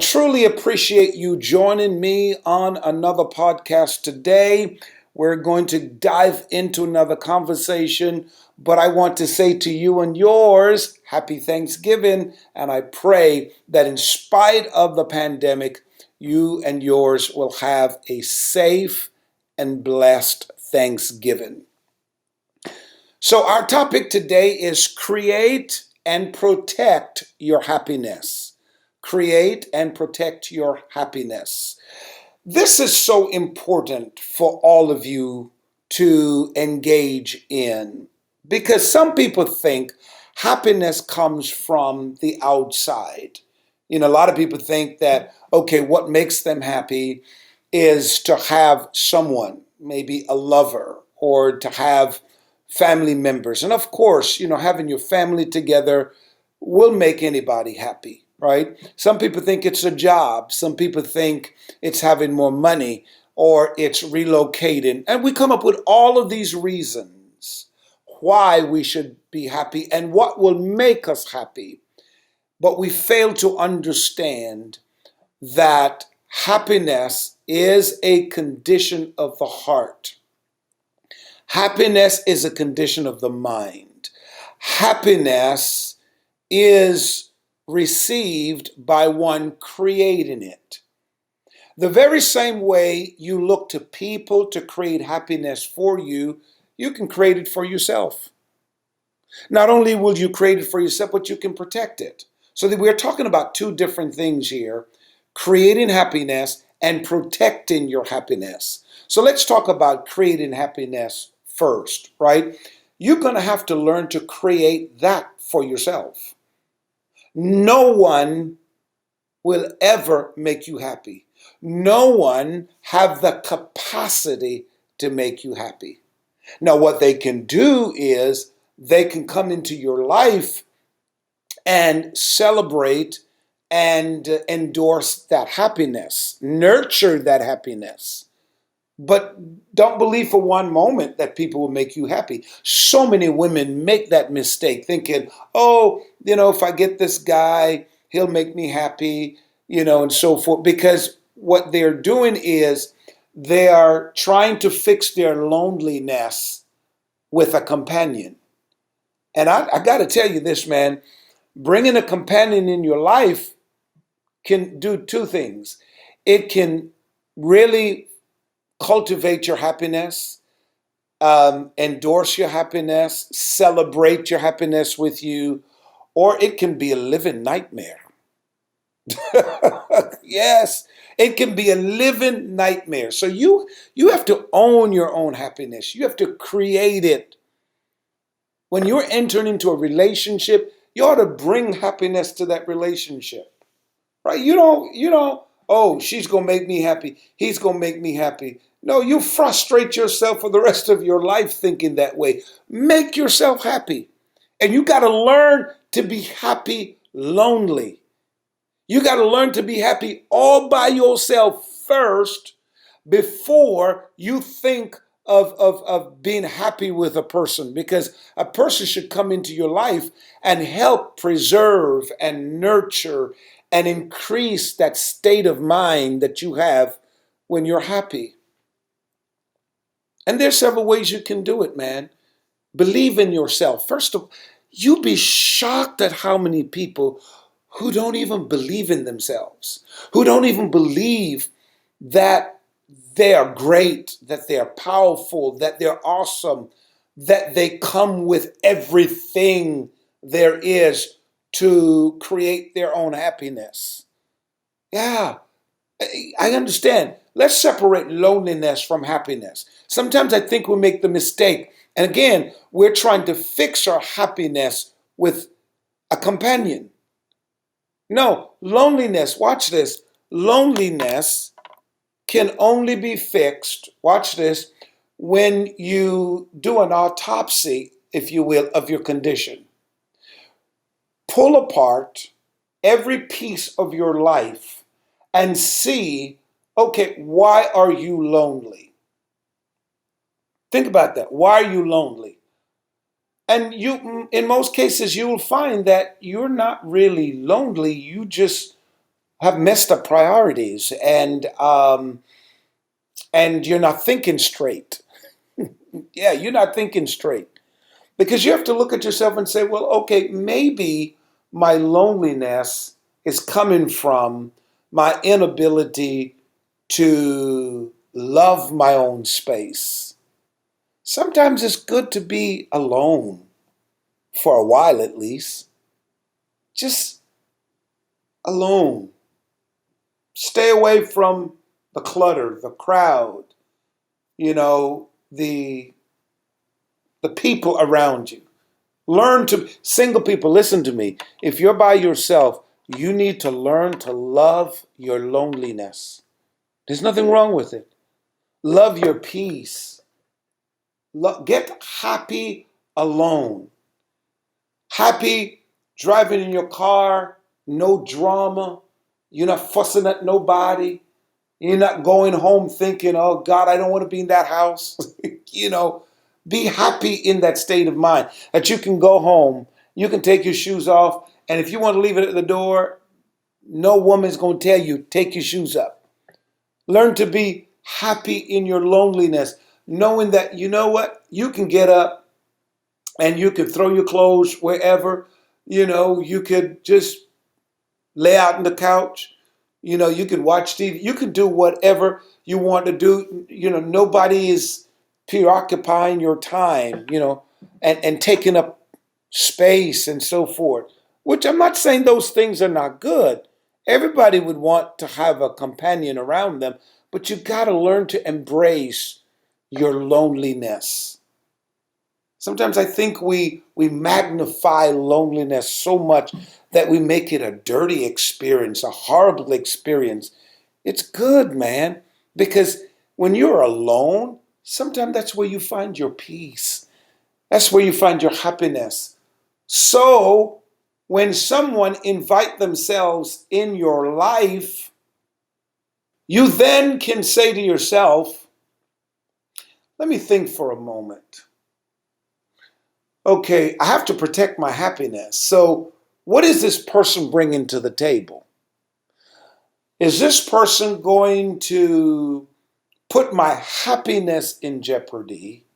truly appreciate you joining me on another podcast today. We're going to dive into another conversation, but I want to say to you and yours, happy Thanksgiving. And I pray that in spite of the pandemic, you and yours will have a safe and blessed Thanksgiving. So, our topic today is create and protect your happiness. Create and protect your happiness. This is so important for all of you to engage in because some people think happiness comes from the outside. A lot of people think that, okay, what makes them happy is to have someone, maybe a lover, or to have family members. And of course, having your family together will make anybody happy, right? Some people think it's a job. Some people think it's having more money or it's relocating. And we come up with all of these reasons why we should be happy and what will make us happy. But we fail to understand that happiness is a condition of the heart. Happiness is a condition of the mind. Happiness is received by one creating it. The very same way you look to people to create happiness for you, you can create it for yourself. Not only will you create it for yourself, but you can protect it. So that we're talking about two different things here, creating happiness and protecting your happiness. So let's talk about creating happiness first, right? You're going to have to learn to create that for yourself. No one will ever make you happy. No one have the capacity to make you happy. Now, what they can do is they can come into your life and celebrate and endorse that happiness, nurture that happiness. But don't believe for one moment that people will make you happy. So many women make that mistake thinking, oh, if I get this guy, he'll make me happy, and so forth. Because what they're doing is they are trying to fix their loneliness with a companion. And I got to tell you this, man, bringing a companion in your life can do two things. It can really cultivate your happiness, endorse your happiness, celebrate your happiness with you, or it can be a living nightmare. Yes, it can be a living nightmare. So you have to own your own happiness. You have to create it. When you're entering into a relationship, you ought to bring happiness to that relationship. Right? You don't, oh, she's going to make me happy. He's going to make me happy. No, you frustrate yourself for the rest of your life thinking that way. Make yourself happy. And you got to learn to be happy lonely. You got to learn to be happy all by yourself first before you think of being happy with a person, because a person should come into your life and help preserve and nurture and increase that state of mind that you have when you're happy. And there's several ways you can do it, man. Believe in yourself. First of all, you'd be shocked at how many people who don't even believe in themselves, who don't even believe that they are great, that they are powerful, that they're awesome, that they come with everything there is to create their own happiness. Yeah, I understand. Let's separate loneliness from happiness. Sometimes I think we make the mistake. And again, we're trying to fix our happiness with a companion. No, loneliness, watch this. Loneliness can only be fixed, watch this, when you do an autopsy, if you will, of your condition. Pull apart every piece of your life and see, okay, why are you lonely? Think about that. Why are you lonely? And in most cases, you will find that you're not really lonely. You just have messed up priorities, and you're not thinking straight. Yeah, you're not thinking straight. Because you have to look at yourself and say, well, okay, maybe my loneliness is coming from my inability to love my own space. Sometimes it's good to be alone for a while at least. Just alone. Stay away from the clutter, the crowd, the people around you. Learn to, single people, listen to me. If you're by yourself, you need to learn to love your loneliness. There's nothing wrong with it. Love your peace. Get happy alone. Happy driving in your car, no drama. You're not fussing at nobody. You're not going home thinking, oh God, I don't want to be in that house. you know, be happy in that state of mind that you can go home, you can take your shoes off, and if you want to leave it at the door, no woman's going to tell you, take your shoes up. Learn to be happy in your loneliness, knowing that, you know what, you can get up and you could throw your clothes wherever, you could just lay out on the couch. You could watch TV. You could do whatever you want to do. Nobody is preoccupying your time, and taking up space and so forth. Which I'm not saying those things are not good. Everybody would want to have a companion around them, but you got to learn to embrace your loneliness. Sometimes I think we magnify loneliness so much that we make it a dirty experience, a horrible experience. It's good, man, because when you're alone, sometimes that's where you find your peace. That's where you find your happiness. So when someone invite themselves in your life, you then can say to yourself, let me think for a moment. Okay, I have to protect my happiness. So, what is this person bringing to the table? Is this person going to put my happiness in jeopardy,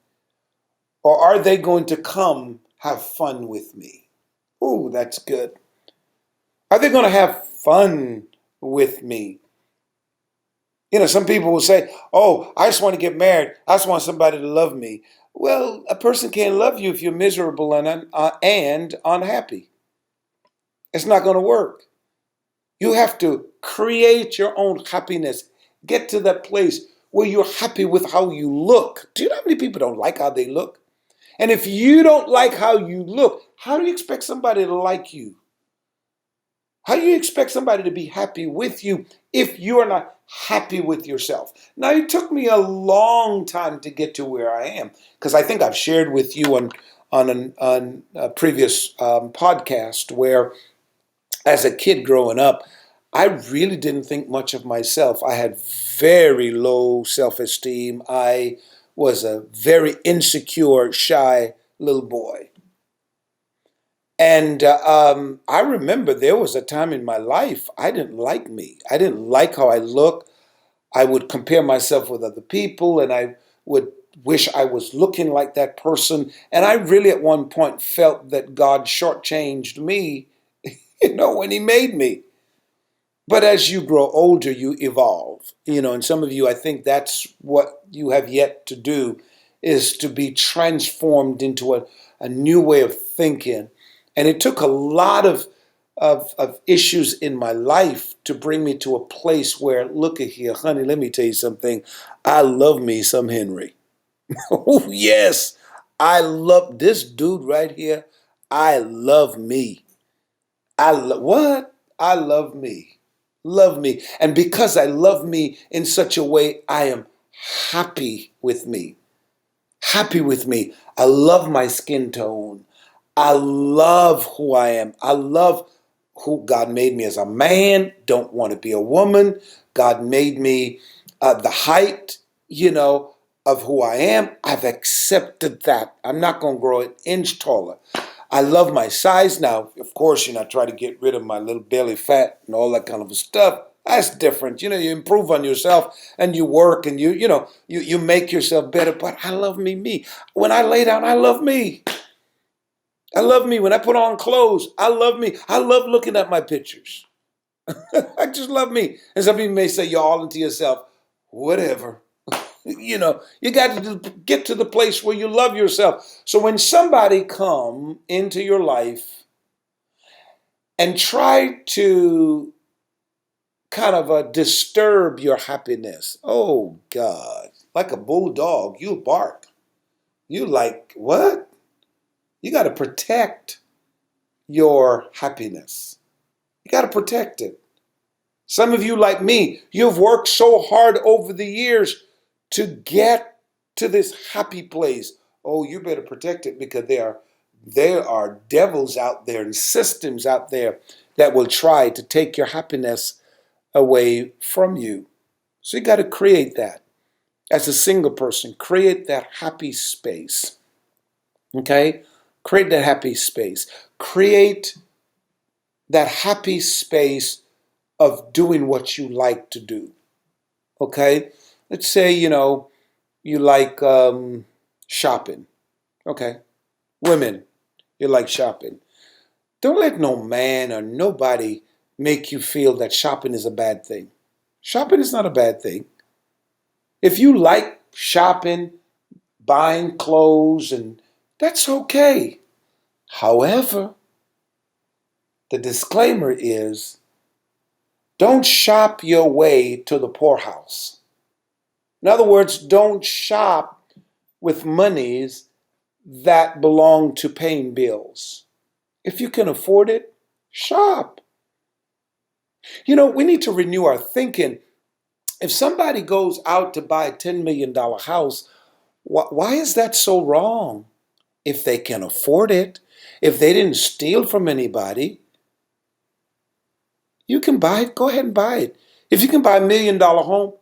or are they going to come have fun with me? Ooh, that's good. Are they going to have fun with me? Some people will say, oh, I just want to get married. I just want somebody to love me. Well, a person can't love you if you're miserable and unhappy. It's not going to work. You have to create your own happiness. Get to that place where you're happy with how you look. Do you know how many people don't like how they look? And if you don't like how you look, how do you expect somebody to like you? How do you expect somebody to be happy with you if you are not happy with yourself? Now, it took me a long time to get to where I am, because I think I've shared with you on a previous podcast where, as a kid growing up, I really didn't think much of myself. I had very low self-esteem. I was a very insecure, shy little boy. And I remember there was a time in my life I didn't like me. I didn't like how I look. I would compare myself with other people, and I would wish I was looking like that person. And I really at one point felt that God shortchanged me, when He made me. But as you grow older, you evolve. And some of you, I think that's what you have yet to do, is to be transformed into a new way of thinking. And it took a lot of issues in my life to bring me to a place where, look at here, honey, let me tell you something. I love me some Henry. Oh, yes. I love this dude right here. I love me. What? I love me. Love me. And because I love me in such a way, I am happy with me. Happy with me. I love my skin tone. I love who I am. I love who God made me as a man. Don't want to be a woman. God made me the height, of who I am. I've accepted that. I'm not going to grow an inch taller. I love my size now. Of course, I try to get rid of my little belly fat and all that kind of stuff. That's different. You improve on yourself and you work and you make yourself better. But I love me. When I lay down, I love me. I love me. When I put on clothes, I love me. I love looking at my pictures. I just love me. And some people may say, you're all into yourself. Whatever. You got to get to the place where you love yourself. So when somebody come into your life and try to kind of disturb your happiness, oh God, like a bulldog, you bark. You like, what? You got to protect your happiness. You got to protect it. Some of you, like me, you've worked so hard over the years to get to this happy place. Oh, you better protect it, because there are devils out there and systems out there that will try to take your happiness away from you. So you got to create that. As a single person, create that happy space. Okay? Create that happy space. Create that happy space of doing what you like to do. Okay? Let's say, you like shopping. Okay? Women, you like shopping. Don't let no man or nobody make you feel that shopping is a bad thing. Shopping is not a bad thing. If you like shopping, buying clothes, and that's okay. However, the disclaimer is, don't shop your way to the poorhouse. In other words, don't shop with monies that belong to paying bills. If you can afford it, shop. We need to renew our thinking. If somebody goes out to buy a $10 million house, why is that so wrong? If they can afford it, if they didn't steal from anybody, you can buy it. Go ahead and buy it. If you can buy $1 million home,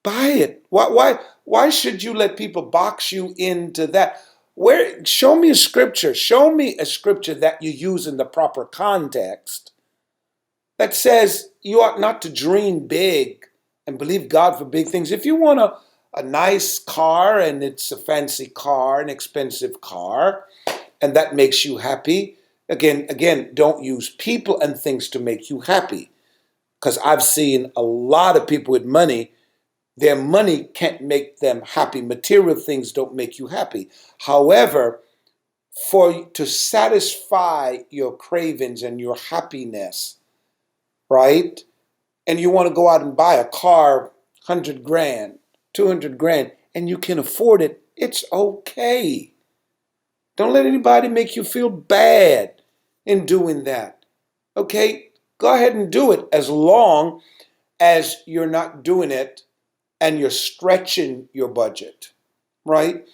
buy it. Why should you let people box you into that? Show me a scripture. Show me a scripture that you use in the proper context that says you ought not to dream big and believe God for big things. If you want a nice car, and it's a fancy car, an expensive car, and that makes you happy, again, don't use people and things to make you happy. Because I've seen a lot of people with money, their money can't make them happy. Material things don't make you happy. However, to satisfy your cravings and your happiness, right? And you want to go out and buy a car, 100 grand, 200 grand, and you can afford it, it's okay. Don't let anybody make you feel bad in doing that. Okay? Go ahead and do it, as long as you're not doing it and you're stretching your budget, right?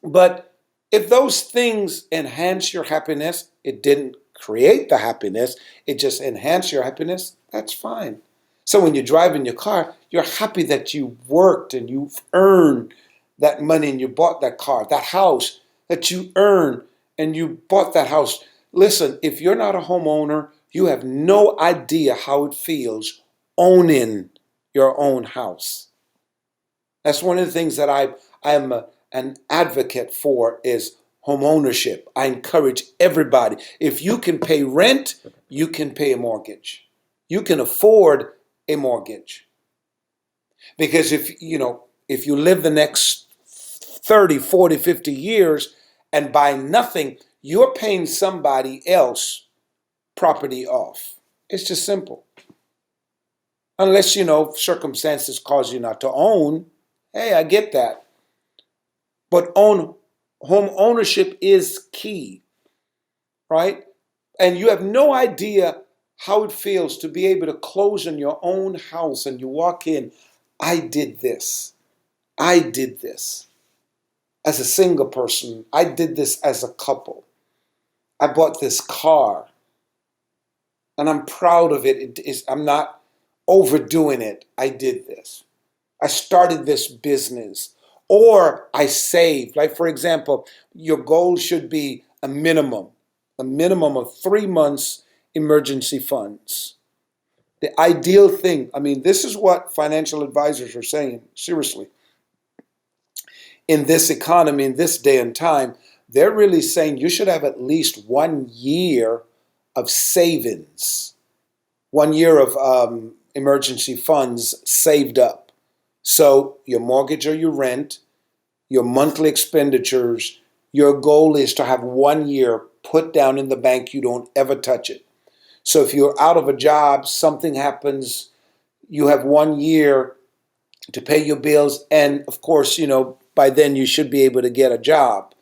But if those things enhance your happiness, it didn't create the happiness, it just enhanced your happiness, that's fine. So when you drive in your car, you're happy that you worked and you've earned that money and you bought that car, that house that you earned and you bought that house. Listen, if you're not a homeowner, you have no idea how it feels owning your own house. That's one of the things that I'm an advocate for, is home ownership. I encourage everybody. If you can pay rent, you can pay a mortgage. You can afford a mortgage. Because if you live the next 30, 40, 50 years and buy nothing, you're paying somebody else property off. It's just simple. Unless, circumstances cause you not to own. Hey, I get that. But home ownership is key, right? And you have no idea how it feels to be able to close on your own house and you walk in, I did this. I did this. As a single person, I did this as a couple. I bought this car and I'm proud of it. I'm not overdoing it. I did this. I started this business, or I saved. Like, for example, your goal should be a minimum, a minimum of 3 months emergency funds. The ideal thing, I mean, this is what financial advisors are saying, seriously. In this economy, in this day and time, they're really saying you should have at least 1 year of savings, 1 year of emergency funds saved up. So your mortgage or your rent, your monthly expenditures, your goal is to have 1 year put down in the bank. You don't ever touch it. So if you're out of a job, something happens, you have 1 year to pay your bills. And of course, by then you should be able to get a job,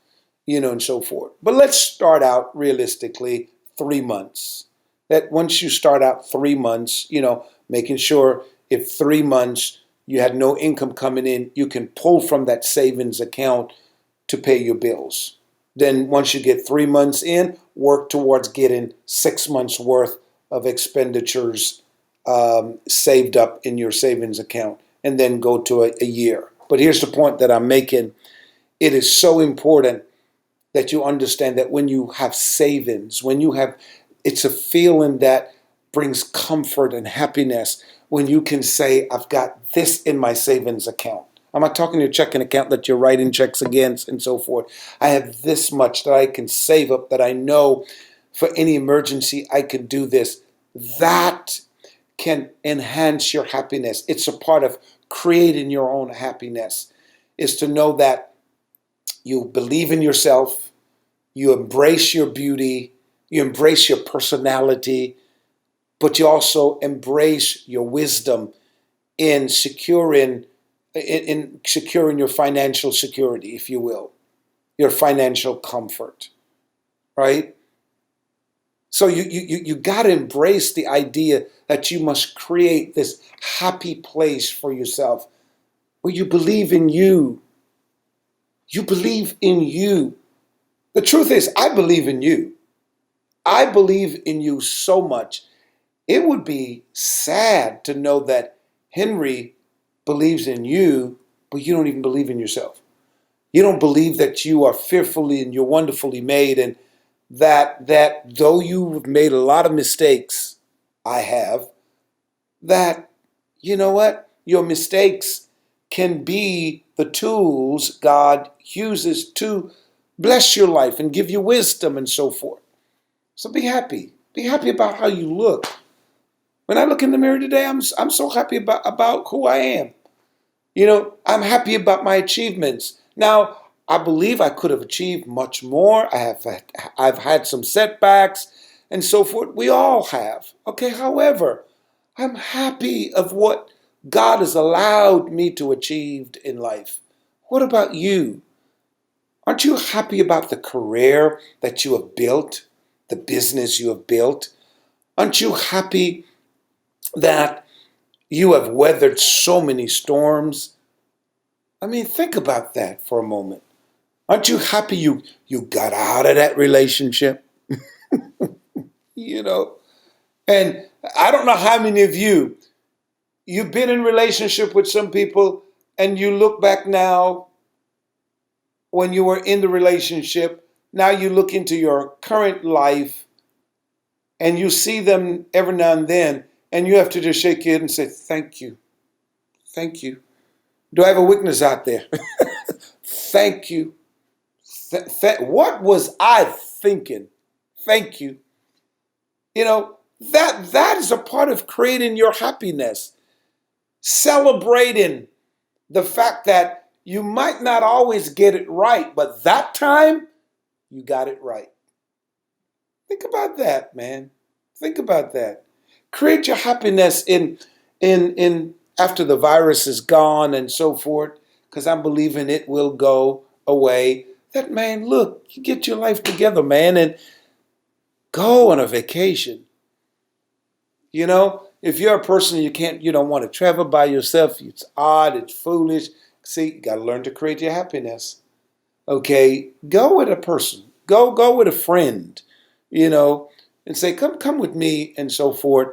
and so forth. But let's start out realistically 3 months. That once you start out 3 months, making sure if 3 months you had no income coming in, you can pull from that savings account to pay your bills. Then once you get 3 months in, work towards getting 6 months worth of expenditures saved up in your savings account, and then go to a year. But here's the point that I'm making. It is so important that you understand that when you have savings, it's a feeling that brings comfort and happiness when you can say, I've got this in my savings account. I'm not talking your checking account that you're writing checks against and so forth. I have this much that I can save up, that I know for any emergency I can do this. That can enhance your happiness. It's a part of creating your own happiness, is to know that you believe in yourself, you embrace your beauty, you embrace your personality, but you also embrace your wisdom in securing your financial security, if you will, your financial comfort, right? So you got to embrace the idea that you must create this happy place for yourself where you believe in you. You believe in you. The truth is, I believe in you. I believe in you so much. It would be sad to know that Henry believes in you, but you don't even believe in yourself. You don't believe that you are fearfully and you're wonderfully made, and that though you've made a lot of mistakes, I have, that, you know what? Your mistakes can be the tools God uses to bless your life and give you wisdom and so forth. So be happy. Be happy about how you look. When I look in the mirror today, I'm so happy about who I am. I'm happy about my achievements. Now, I believe I could have achieved much more. I've had some setbacks and so forth. We all have. Okay, however, I'm happy of what God has allowed me to achieve in life. What about you? Aren't you happy about the career that you have built, the business you have built? Aren't you happy that you have weathered so many storms? I mean, think about that for a moment. Aren't you happy you got out of that relationship? you know, and I don't know how many of you've been in relationship with some people and you look back now when you were in the relationship, now you look into your current life and you see them every now and then and you have to just shake your head and say, thank you. Thank you. Do I have a witness out there? Thank you. What was I thinking? Thank you. That is a part of creating your happiness. Celebrating the fact that you might not always get it right, but that time you got it right. Think about that, man. Think about that. Create your happiness in after the virus is gone and so forth, because I'm believing it will go away. That, man, look, you get your life together, man, and go on a vacation. If you're a person you don't want to travel by yourself, it's odd, it's foolish. See, you got to learn to create your happiness. Okay, go with a person, go with a friend, and say, come with me and so forth.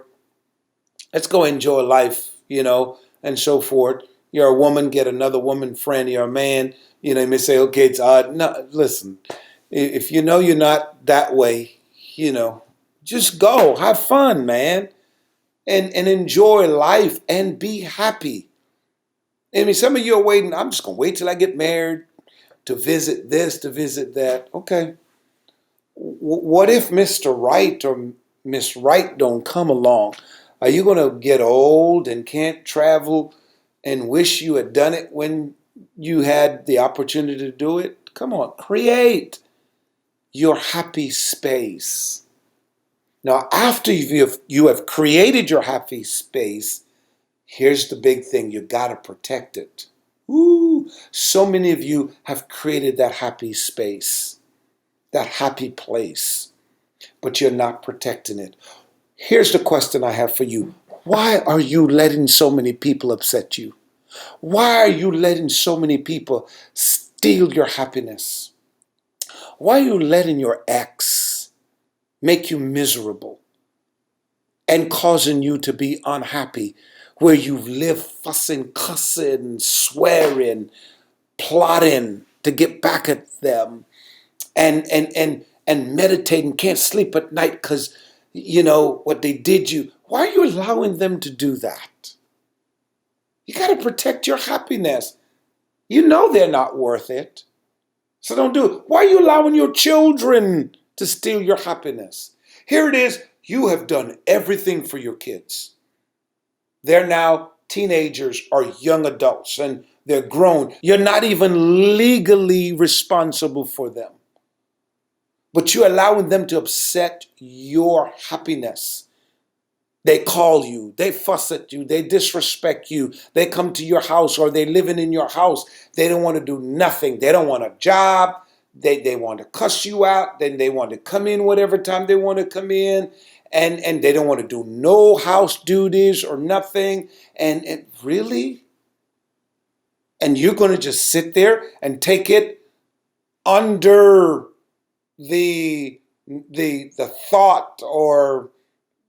Let's go enjoy life, and so forth. You're a woman, get another woman friend. You're a man, you may say, okay, it's odd. No, listen, If you know you're not that way, just go. Have fun, man. And enjoy life and be happy. I mean, some of you are waiting. I'm just going to wait till I get married to visit this, to visit that. Okay. What if Mr. Right or Miss Right don't come along? Are you going to get old and can't travel and wish you had done it when you had the opportunity to do it? Come on, create your happy space. Now, after you have created your happy space, here's the big thing. You got to protect it. Ooh, so many of you have created that happy space, that happy place, but you're not protecting it. Here's the question I have for you. Why are you letting so many people upset you? Why are you letting so many people steal your happiness? Why are you letting your ex make you miserable and causing you to be unhappy, where you've lived fussing, cussing, swearing, plotting to get back at them, and meditating, can't sleep at night because what they did you. Why are you allowing them to do that? You got to protect your happiness. You know they're not worth it. So don't do it. Why are you allowing your children to steal your happiness? Here it is. You have done everything for your kids. They're now teenagers or young adults and they're grown. You're not even legally responsible for them. But you're allowing them to upset your happiness. They call you, they fuss at you, they disrespect you, they come to your house or they're living in your house. They don't want to do nothing. They don't want a job. They want to cuss you out. Then they want to come in whatever time they want to come in. And they don't want to do no house duties or nothing. And really? And you're going to just sit there and take it under the thought or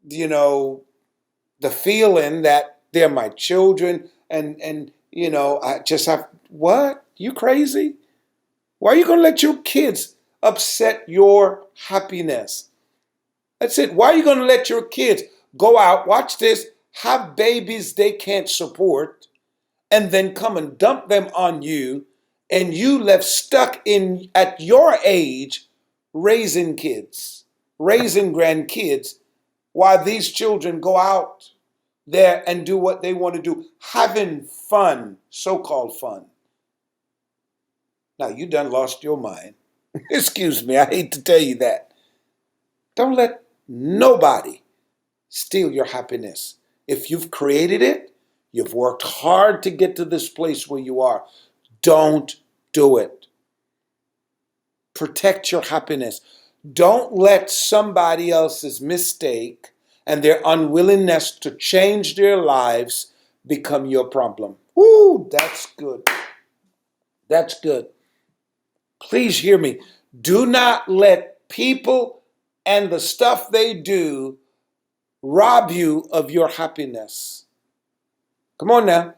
the feeling that they're my children and I just have what? You crazy? Why are you going to let your kids upset your happiness? That's it. Why are you going to let your kids go out, watch this, have babies they can't support, and then come and dump them on you, and you left stuck in at your age raising kids, raising grandkids, while these children go out there and do what they want to do, having fun, so-called fun. Now, you done lost your mind. Excuse me, I hate to tell you that. Don't let nobody steal your happiness. If you've created it, you've worked hard to get to this place where you are. Don't do it. Protect your happiness. Don't let somebody else's mistake and their unwillingness to change their lives become your problem. Ooh, that's good. That's good. Please hear me. Do not let people and the stuff they do rob you of your happiness. Come on now.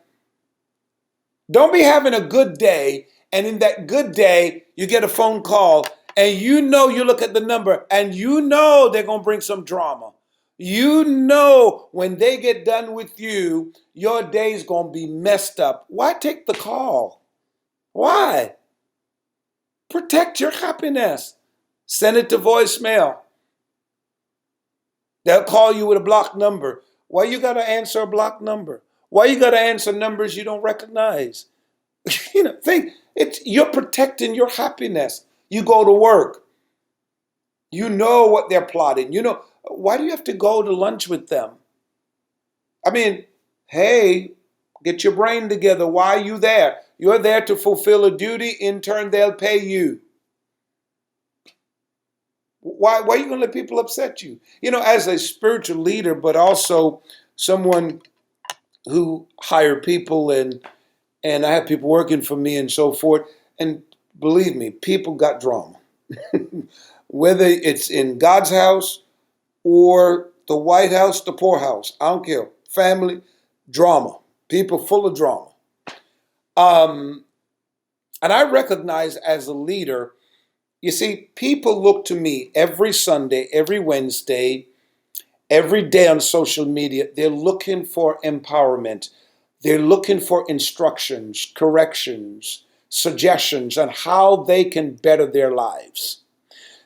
Don't be having a good day, and in that good day, you get a phone call, and you look at the number, and they're going to bring some drama. When they get done with you, your day's going to be messed up. Why take the call? Why? Protect your happiness. Send it to voicemail. They'll call you with a blocked number. Why you got to answer a blocked number? Why you got to answer numbers you don't recognize? You're protecting your happiness. You go to work. You know what they're plotting. Why do you have to go to lunch with them? I mean, hey, get your brain together. Why are you there? You're there to fulfill a duty. In turn, they'll pay you. Why are you going to let people upset you? As a spiritual leader, but also someone who hired people and I have people working for me and so forth. And believe me, people got drama. Whether it's in God's house or the White House, the poorhouse, I don't care. Family, drama. People full of drama. And I recognize as a leader, You see, people look to me every Sunday, every Wednesday, every day on social media. They're looking for empowerment. They're looking for instructions, corrections, suggestions on how they can better their lives.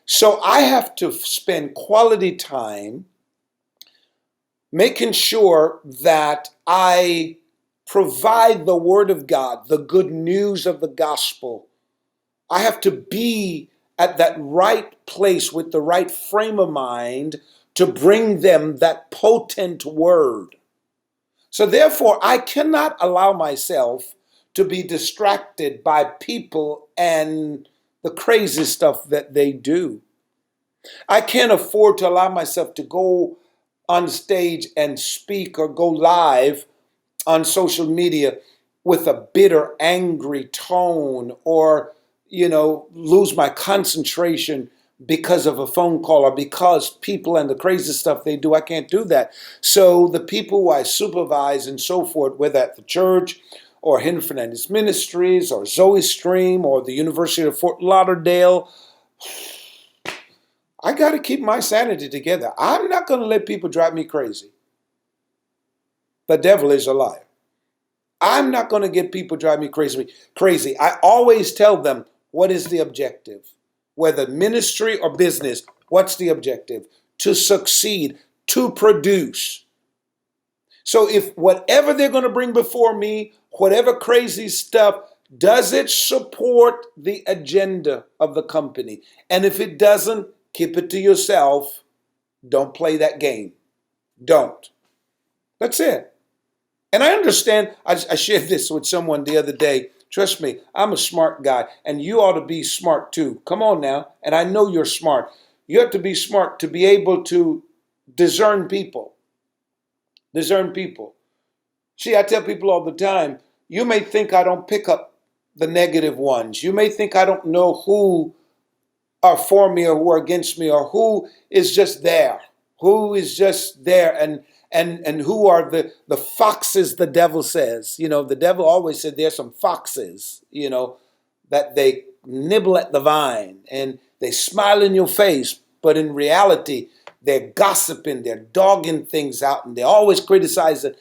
So I have to spend quality time making sure that I provide the Word of God, the good news of the gospel. I have to be at that right place with the right frame of mind to bring them that potent word. So therefore, I cannot allow myself to be distracted by people and the crazy stuff that they do. I can't afford to allow myself to go on stage and speak or go live on social media with a bitter, angry tone, or, lose my concentration because of a phone call or because people and the crazy stuff they do. I can't do that. So the people who I supervise and so forth, whether at the church or Hidden Fernandez Ministries or Zoe Stream or the University of Fort Lauderdale, I got to keep my sanity together. I'm not going to let people drive me crazy. The devil is a liar. I'm not going to get people drive me crazy. I always tell them, what is the objective? Whether ministry or business, what's the objective? To succeed, to produce. So if whatever they're going to bring before me, whatever crazy stuff, does it support the agenda of the company? And if it doesn't, keep it to yourself. Don't play that game. Don't. That's it. And I understand, I shared this with someone the other day. Trust me, I'm a smart guy, and you ought to be smart too. Come on now. And I know you're smart. You have to be smart to be able to discern people. Discern people. See, I tell people all the time, you may think I don't pick up the negative ones. You may think I don't know who are for me or who are against me, or who is just there, and who are the foxes, the devil says. The devil always said there's some foxes, that they nibble at the vine and they smile in your face, but in reality they're gossiping, they're dogging things out, and they're always criticizing.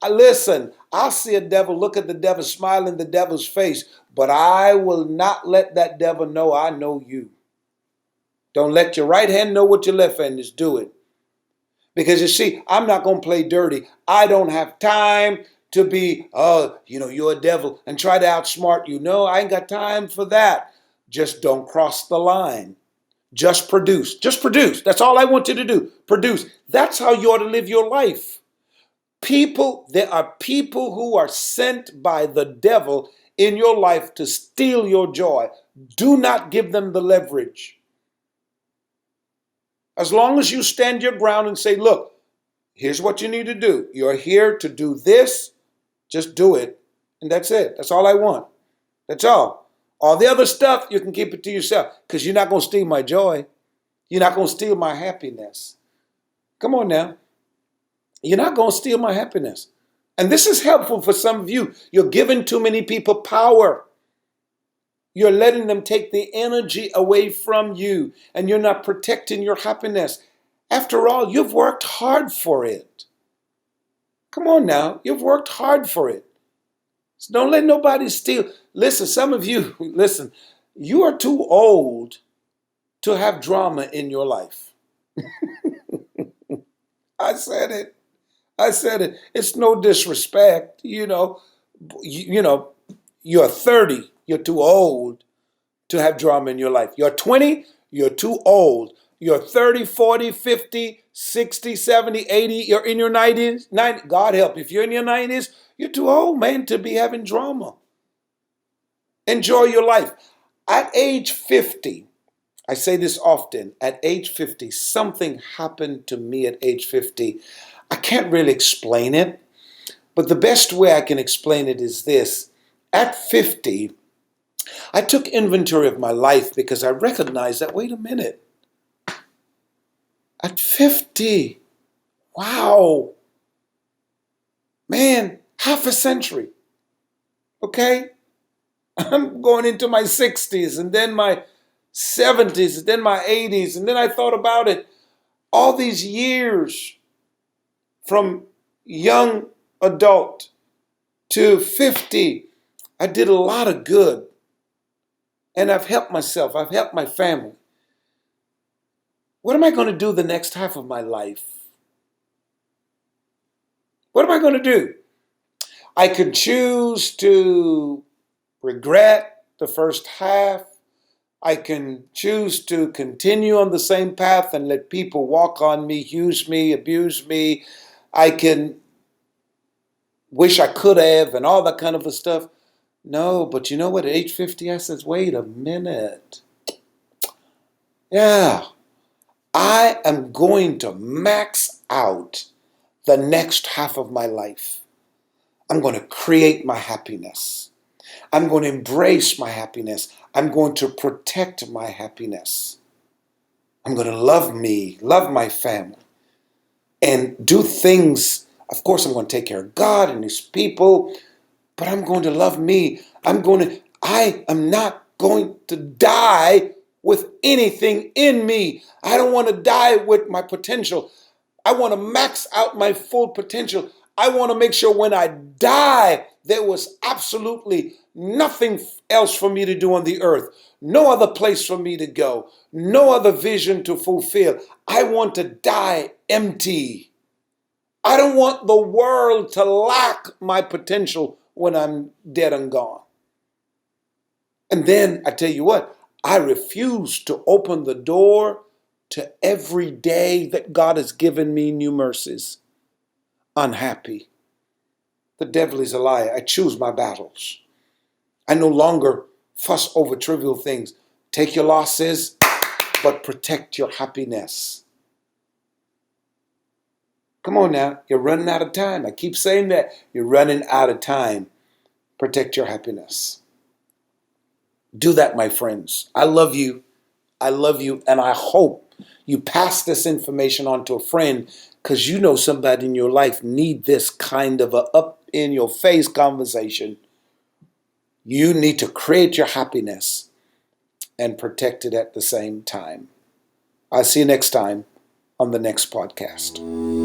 Listen, I'll see a devil, look at the devil, smile in the devil's face, but I will not let that devil know I know you. Don't let your right hand know what your left hand is doing. Because you see, I'm not going to play dirty. I don't have time to be, you're a devil and try to outsmart you. No, I ain't got time for that. Just don't cross the line. Just produce. Just produce. That's all I want you to do. Produce. That's how you ought to live your life. There are people who are sent by the devil in your life to steal your joy. Do not give them the leverage. As long as you stand your ground and say, look, here's what you need to do. You're here to do this. Just do it. And that's it. That's all I want. That's all. All the other stuff, you can keep it to yourself, because you're not going to steal my joy. You're not going to steal my happiness. Come on now. You're not going to steal my happiness. And this is helpful for some of you. You're giving too many people power. You're letting them take the energy away from you, and you're not protecting your happiness. After all, you've worked hard for it. Come on now, you've worked hard for it. So don't let nobody steal. Listen, some of you, you are too old to have drama in your life. I said it. It's no disrespect, you're 30, you're too old to have drama in your life. You're 20, you're too old. You're 30, 40, 50, 60, 70, 80, you're in your 90s. God help, if you're in your 90s, you're too old, man, to be having drama. Enjoy your life. At age 50, I say this often, at age 50, something happened to me at age 50. I can't really explain it, but the best way I can explain it is this. At 50, I took inventory of my life because I recognized that, wait a minute, at 50, wow, man, half a century, okay? I'm going into my 60s and then my 70s, then my 80s, and then I thought about it. All these years from young adult to 50, I did a lot of good. And I've helped myself. I've helped my family. What am I going to do the next half of my life? What am I going to do? I could choose to regret the first half. I can choose to continue on the same path and let people walk on me, use me, abuse me. I can wish I could have and all that kind of stuff. No, but you know what? At age 50, I says, wait a minute. Yeah, I am going to max out the next half of my life. I'm going to create my happiness. I'm going to embrace my happiness. I'm going to protect my happiness. I'm going to love me, love my family, and do things. Of course, I'm going to take care of God and His people, but I'm going to love me. I am not going to die with anything in me. I don't want to die with my potential. I want to max out my full potential. I want to make sure when I die, there was absolutely nothing else for me to do on the earth. No other place for me to go. No other vision to fulfill. I want to die empty. I don't want the world to lack my potential when I'm dead and gone. And then I tell you what, I refuse to open the door to every day that God has given me new mercies. Unhappy. The devil is a liar. I choose my battles. I no longer fuss over trivial things. Take your losses, but protect your happiness. Come on now, you're running out of time. I keep saying that. You're running out of time. Protect your happiness. Do that, my friends. I love you. I love you, and I hope you pass this information on to a friend because you know somebody in your life need this kind of a up-in-your-face conversation. You need to create your happiness and protect it at the same time. I'll see you next time on the next podcast.